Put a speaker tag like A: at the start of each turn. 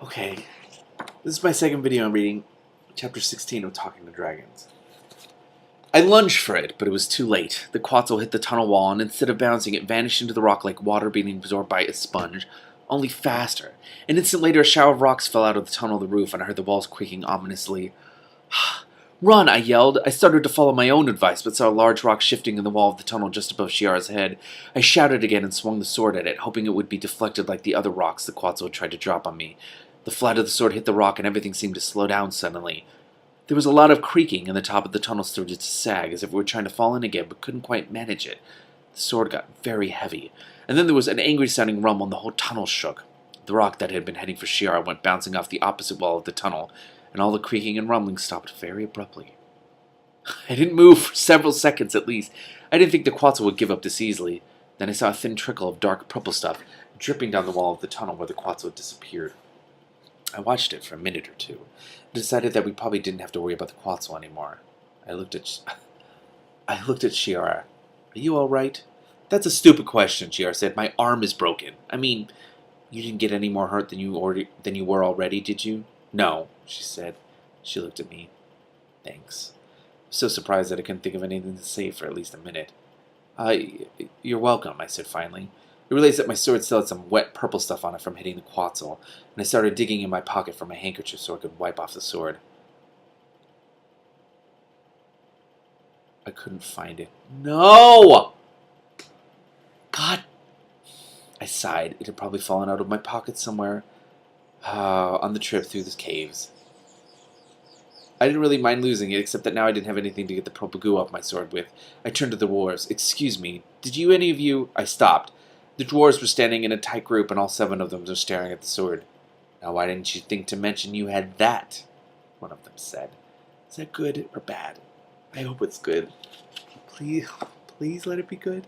A: Okay, this is my second video on reading chapter 16 of Talking to Dragons. I lunged for it, but it was too late. The Quetzal hit the tunnel wall, and instead of bouncing, it vanished into the rock like water being absorbed by a sponge, only faster. An instant later, a shower of rocks fell out of the tunnel to the roof, and I heard the walls creaking ominously. "Run!" I yelled. I started to follow my own advice, but saw a large rock shifting in the wall of the tunnel just above Shiara's head. I shouted again and swung the sword at it, hoping it would be deflected like the other rocks the Quetzal had tried to drop on me. The flat of the sword hit the rock, and everything seemed to slow down suddenly. There was a lot of creaking, and the top of the tunnel started to sag, as if it were trying to fall in again, but couldn't quite manage it. The sword got very heavy, and then there was an angry-sounding rumble, and the whole tunnel shook. The rock that had been heading for Shiara went bouncing off the opposite wall of the tunnel, and all the creaking and rumbling stopped very abruptly. I didn't move for several seconds at least. I didn't think the Quetzal would give up this easily. Then I saw a thin trickle of dark purple stuff dripping down the wall of the tunnel where the Quetzal had disappeared. I watched it for a minute or two, and decided that we probably didn't have to worry about the Quetzal anymore. I looked at Shiara. "Are you all right?" "That's a stupid question," Shiara said. "My arm is broken. I mean, you didn't get any more hurt than you were already, did you?" "No," she said. She looked at me. "Thanks." I was so surprised that I couldn't think of anything to say for at least a minute. You're welcome," I said finally. I realized that my sword still had some wet purple stuff on it from hitting the Quetzal, and I started digging in my pocket for my handkerchief so I could wipe off the sword. I couldn't find it. No! God! I sighed. It had probably fallen out of my pocket somewhere on the trip through the caves. I didn't really mind losing it, except that now I didn't have anything to get the purple goo off my sword with. I turned to the dwarves. "Excuse me, did any of you—" I stopped. The dwarves were standing in a tight group, and all 7 of them were staring at the sword. "Now why didn't you think to mention you had that?" one of them said. "Is that good or bad?" "I hope it's good. Please let it be good."